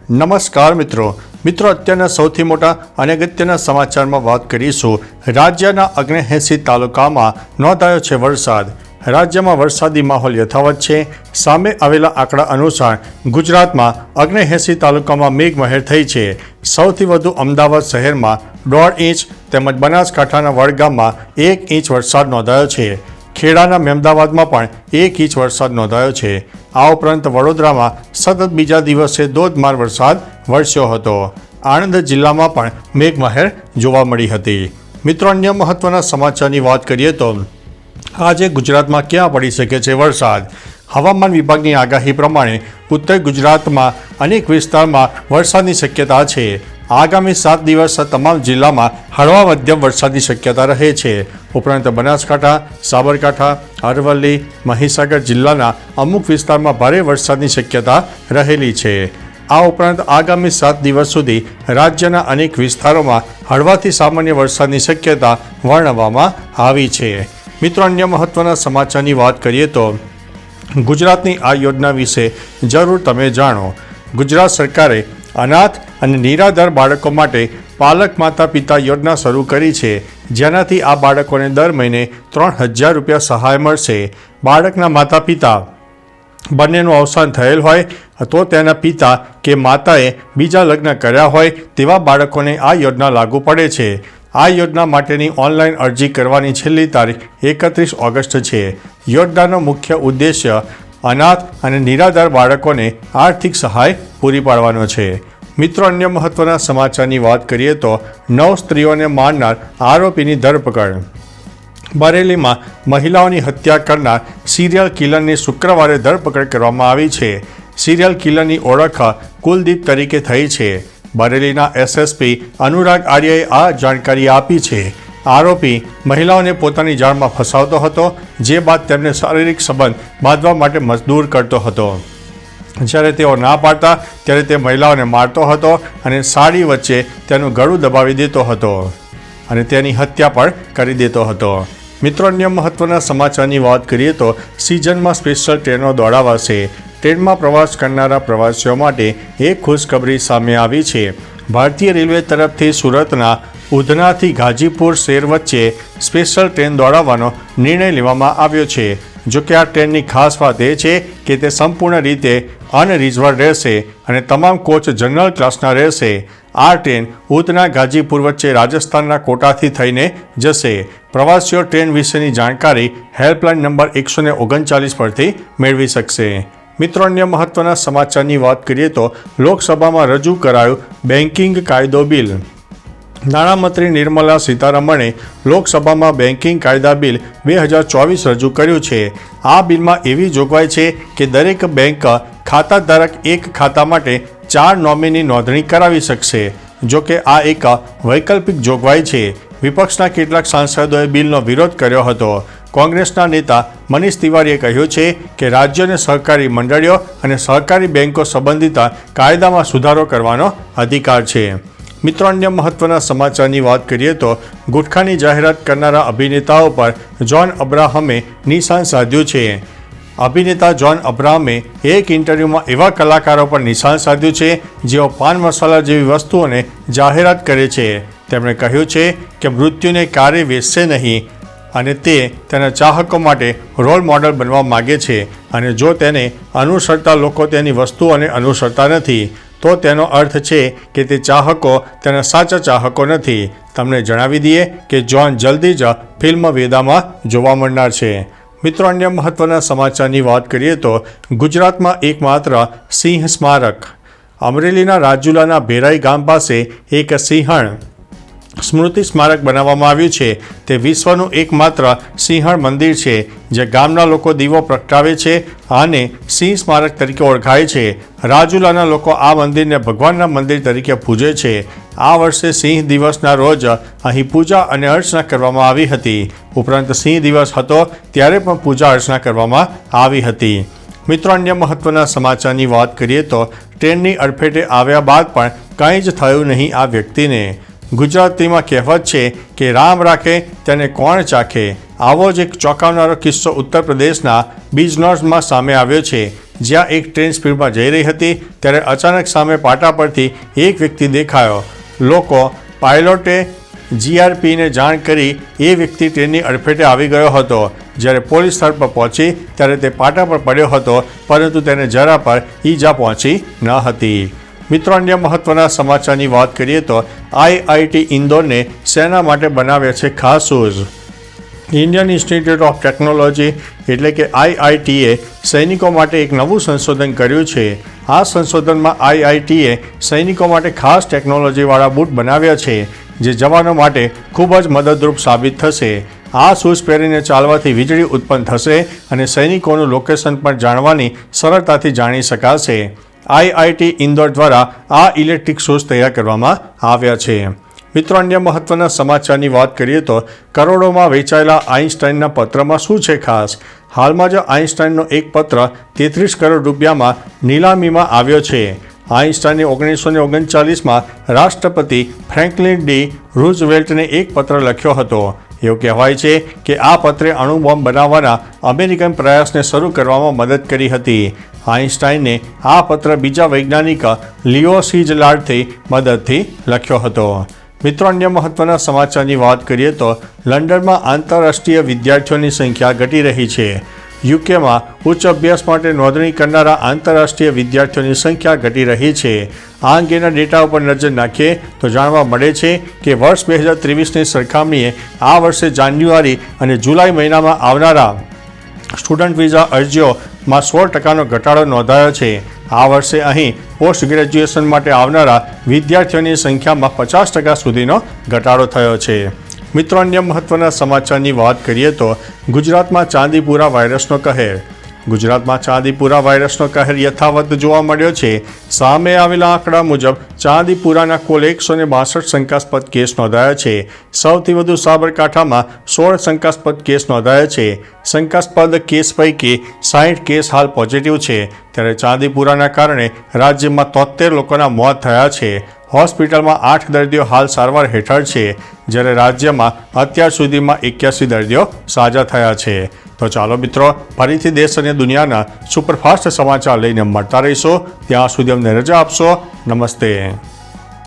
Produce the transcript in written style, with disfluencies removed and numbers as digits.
નમસ્કાર મિત્રો અત્યારના સૌથી મોટા અને અગત્યના સમાચારમાં વાત કરીશું। રાજ્યના 79 તાલુકામાં નોંધાયો છે વરસાદ। રાજ્યમાં વરસાદી માહોલ યથાવત છે। સામે આવેલા આંકડા અનુસાર ગુજરાતમાં 79 તાલુકામાં મેઘમહેર થઈ છે। સૌથી વધુ અમદાવાદ શહેરમાં 1.5 ઇંચ તેમજ બનાસકાંઠાના વડગામમાં 1 ઇંચ વરસાદ નોંધાયો છે। ખેડાના મેમદાવાદમાં પણ 1 ઇંચ વરસાદ નોંધાયો છે। આ ઉપરાંત વડોદરામાં સતત બીજા દિવસે ધોધમાર વરસાદ વરસ્યો હતો। આણંદ જિલ્લામાં પણ મેઘમહેર જોવા મળી હતી। મિત્રો, અન્ય મહત્વના સમાચારની વાત કરીએ તો આજે ગુજરાતમાં ક્યાં પડી શકે છે વરસાદ? હવામાન વિભાગની આગાહી પ્રમાણે ઉત્તર ગુજરાતમાં અનેક વિસ્તારમાં વરસાદની શક્યતા છે। આગામી 7 દિવસ તમામ જિલ્લામાં હળવા મધ્યમ વરસાદની શક્યતા રહે છે। ઉપરાંત બનાસકાંઠા, સાબરકાંઠા, અરવલ્લી, મહીસાગર જિલ્લાના અમુક વિસ્તારમાં ભારે વરસાદની શક્યતા રહેલી છે। આ ઉપરાંત આગામી 7 દિવસ સુધી રાજ્યના અનેક વિસ્તારોમાં હળવાથી સામાન્ય વરસાદની શક્યતા વર્ણવવામાં આવી છે। મિત્રો, અન્ય મહત્વના સમાચારની વાત કરીએ તો ગુજરાતની આ યોજના વિશે જરૂર તમે જાણો। ગુજરાત સરકારે અનાથ અને નિરાધાર બાળકો માટે પાલક માતા પિતા યોજના શરૂ કરી છે, જેનાથી આ બાળકોને દર મહિને 3000 રૂપિયા સહાય મળશે। બાળકના માતા પિતા બંનેનું અવસાન થયેલ હોય તો તેના પિતા કે માતાએ બીજા લગ્ન કર્યા હોય તેવા બાળકોને આ યોજના લાગુ પડે છે। આ યોજના માટેની ઓનલાઈન અરજી કરવાની છેલ્લી તારીખ 31 ઓગસ્ટ છે। યોજનાનો મુખ્ય ઉદ્દેશ્ય અનાથ અને નિરાધાર બાળકોને આર્થિક સહાય પૂરી પાડવાનો છે। મિત્રો, અન્ય મહત્વના સમાચારની વાત કરીએ તો 9 સ્ત્રીઓને મારનાર આરોપીની ધરપકડ। બરેલીમાં મહિલાઓની હત્યા કરનાર સિરિયલ કિલરની શુક્રવારે ધરપકડ કરવામાં આવી છે। સિરિયલ કિલરની ઓળખ કુલદીપ તરીકે થઈ છે। બરેલીના એસએસપી અનુરાગ આર્યએ આ જાણકારી આપી છે। આરોપી મહિલાઓને પોતાની જાળમાં ફસાવતો હતો, જે બાદ તેમને શારીરિક સંબંધ બાંધવા માટે મજબૂર કરતો હતો। જ્યારે તેઓ ના પાડતા ત્યારે તે મહિલાઓને મારતો હતો અને સાડી વચ્ચે તેનું ગળું દબાવી દેતો હતો અને તેની હત્યા પણ કરી દેતો હતો। મિત્રો, અન્ય મહત્વના સમાચારની વાત કરીએ તો સિઝનમાં સ્પેશિયલ ટ્રેનો દોડાવાશે। ટ્રેનમાં પ્રવાસ કરનારા પ્રવાસીઓ માટે એક ખુશખબરી સામે આવી છે। ભારતીય રેલવે તરફથી સુરતના ઉધનાથી ગાજીપુર શહેર વચ્ચે સ્પેશિયલ ટ્રેન દોડાવવાનો નિર્ણય લેવામાં આવ્યો છે। જોકે આ ટ્રેનની ખાસ વાત એ છે કે તે સંપૂર્ણ રીતે અનરિઝર્વડ રહેશે અને તમામ કોચ જનરલ ક્લાસના રહેશે। આ ટ્રેન ઉધના ગાજીપુર વચ્ચે રાજસ્થાનના કોટાથી થઈને જશે। પ્રવાસીઓ ટ્રેન વિશેની જાણકારી હેલ્પલાઇન નંબર 139 પરથી મેળવી શકશે। મિત્રો, અન્ય મહત્વના સમાચારની વાત કરીએ તો લોકસભામાં રજૂ કરાયું બેન્કિંગ કાયદો બિલ। નાણામંત્રી નિર્મલા સીતારમણે લોકસભામાં બેન્કિંગ કાયદા બિલ 2024 રજૂ કર્યું છે। આ બિલમાં એવી જોગવાઈ છે કે દરેક બેંક ખાતાધારક એક ખાતા માટે 4 નોમિની નોંધણી કરાવી શકશે। જોકે આ એક વૈકલ્પિક જોગવાઈ છે। વિપક્ષના કેટલાક સાંસદોએ બિલનો વિરોધ કર્યો હતો। કોંગ્રેસના નેતા મનીષ તિવારીએ કહ્યું છે કે રાજ્યોને સહકારી મંડળીઓ અને સહકારી બેંકો સંબંધિત કાયદામાં સુધારો કરવાનો અધિકાર છે। મિત્રો, અન્ય મહત્વના સમાચારની વાત કરીએ તો ગુટખાની જાહેરાત કરનારા અભિનેતાઓ પર જ્હોન અબ્રાહમે નિશાન સાધ્યું છે। અભિનેતા જ્હોન અબ્રાહમે એક ઇન્ટરવ્યૂમાં એવા કલાકારો પર નિશાન સાધ્યું છે જેઓ પાન મસાલા જેવી વસ્તુઓને જાહેરાત કરે છે। તેમણે કહ્યું છે કે મૃત્યુને ક્યારેય વેચશે નહીં અને તે તેના ચાહકો માટે રોલ મોડલ બનવા માગે છે અને જો તેને અનુસરતા લોકો તેની વસ્તુઓને અનુસરતા નથી તો તેનો અર્થ છે કે તે ચાહકો તેના સાચા ચાહકો નથી। તમને જણાવી દઈએ કે જ્હોન જલ્દી જ ફિલ્મ વેદામાં જોવા મળનાર છે। મિત્રો, અન્ય મહત્વના સમાચારની વાત કરીએ તો ગુજરાતમાં એકમાત્ર સિંહ સ્મારક। અમરેલીના રાજુલાના ભેરાઈ ગામ પાસે એક સિંહણ સ્મૃતિ સ્મારક બનાવવામાં આવ્યું છે। તે વિશ્વનું એકમાત્ર સિંહણ મંદિર છે જે ગામના લોકો દીવો પ્રગટાવે છે અને સિંહ સ્મારક તરીકે ઓળખાય છે। રાજુલાના લોકો આ મંદિરને ભગવાનના મંદિર તરીકે પૂજે છે। આ વર્ષે સિંહ દિવસના રોજ અહીં પૂજા અને અર્ચના કરવામાં આવી હતી। ઉપરાંત સિંહ દિવસ હતો ત્યારે પણ પૂજા અર્ચના કરવામાં આવી હતી। મિત્રો, અન્ય મહત્વના સમાચારની વાત કરીએ તો ટ્રેનની અડફેટે આવ્યા બાદ પણ કંઈ જ થયું નહીં આ વ્યક્તિને। ગુજરાતીમાં કહેવત છે કે રામ રાખે તેને કોણ ચાખે। આવો જ એક ચોંકાવનારો કિસ્સો ઉત્તર પ્રદેશના બિજનૌરમાં સામે આવ્યો છે, જ્યાં એક ટ્રેન સ્પીડમાં જઈ રહી હતી ત્યારે અચાનક સામે પાટા પરથી એક વ્યક્તિ દેખાયો. લોકો પાયલોટે જીઆરપીને જાણ કરી એ વ્યક્તિ ટ્રેનની અડફેટે આવી ગયો હતો. જ્યારે પોલીસ સ્થળ પર પહોંચી ત્યારે તે પાટા પર પડ્યો હતો, પરંતુ તેને જરા પર ઈજા પહોંચી ન હતી. મિત્રો, અન્ય મહત્વના સમાચારની વાત કરીએ તો આઈઆઈટી ઇન્દોરને શેના માટે બનાવ્યા છે ખાસ shoes? Indian institute of technology એટલે કે આઈઆઈટીએ સૈનિકો માટે એક નવું સંશોધન કર્યું છે. આ સંશોધનમાં આઈઆઈટીએ સૈનિકો માટે ખાસ ટેકનોલોજીવાળા બૂટ બનાવ્યા છે, જે જવાનો માટે ખૂબ જ મદદરૂપ સાબિત થશે. આ શૂઝ પહેરીને ચાલવાથી વીજળી ઉત્પન્ન થશે અને સૈનિકોનું લોકેશન પણ જાણવાની સરળતાથી જાણી શકાશે. આઈઆઈટી ઇન્દોર દ્વારા આ ઇલેક્ટ્રિક શૂઝ તૈયાર કરવામાં આવ્યા છે. મિત્રો, અન્ય મહત્વના સમાચારની વાત કરીએ તો કરોડોમાં વેચાયેલા આઇન્સ્ટાઈનના પત્રમાં શું છે ખાસ? હાલમાં જ આઇન્સ્ટાઈનનો એક પત્ર 33 કરોડ રૂપિયામાં નીલામીમાં આવ્યો છે. આઇન્સ્ટાઈને 1939માં રાષ્ટ્રપતિ ફ્રેન્કલિન ડી રૂઝવેલ્ટને એક પત્ર લખ્યો હતો. એવું કહેવાય છે કે આ પત્રે અણુબોમ્બ બનાવવાના અમેરિકન પ્રયાસને શરૂ કરવામાં મદદ કરી હતી. આઇન્સ્ટાઈને આ પત્ર બીજા વૈજ્ઞાનિક લિયો શીજલાર્ડથી મદદથી લખ્યો હતો. મિત્રો, અન્ય મહત્વના સમાચારની વાત કરીએ તો લંડનમાં આંતરરાષ્ટ્રીય વિદ્યાર્થીઓની સંખ્યા ઘટી રહી છે. યુકેમાં ઉચ્ચ અભ્યાસ માટે નોંધણી કરનારા આંતરરાષ્ટ્રીય વિદ્યાર્થીઓની સંખ્યા ઘટી રહી છે. આ અંગેના ડેટા ઉપર નજર નાખીએ તો જાણવા મળે છે કે વર્ષ 2023ની સરખામણીએ આ વર્ષે જાન્યુઆરી અને જુલાઈ મહિનામાં આવનારા સ્ટુડન્ટ વિઝા અરજીઓમાં 16% ઘટાડો નોંધાયો છે. આ વર્ષે અહીં પોસ્ટ ગ્રેજ્યુએશન માટે આવનારા વિદ્યાર્થીઓની સંખ્યામાં 50% સુધીનો ઘટાડો થયો છે. મિત્રો, અન્ય મહત્વના સમાચારની વાત કરીએ તો ગુજરાતમાં ચાંદીપુરા વાયરસનો કહેર. ગુજરાતમાં ચાંદીપુરા વાયરસનો કહેર યથાવત જોવા મળ્યો છે. સામે આવેલા આંકડા મુજબ ચાંદીપુરાના કુલ 162 શંકાસ્પદ કેસ નોંધાયા છે. સૌથી વધુ સાબરકાંઠામાં 16 શંકાસ્પદ કેસ નોંધાયા છે. શંકાસ્પદ કેસ પૈકી 60 કેસ હાલ પોઝિટિવ છે. ત્યારે ચાંદીપુરાના કારણે રાજ્યમાં 73 લોકોના મોત થયા છે. હોસ્પિટલમાં 8 દર્દીઓ હાલ સારવાર હેઠળ છે, જ્યારે રાજ્યમાં અત્યાર સુધીમાં 81 દર્દીઓ સાજા થયા છે. તો ચાલો મિત્રો, ફરીથી દેશ અને દુનિયાના સુપરફાસ્ટ સમાચાર લઈને મળતા રહીશો. ત્યાં સુધી અમને રજા આપશો. નમસ્તે.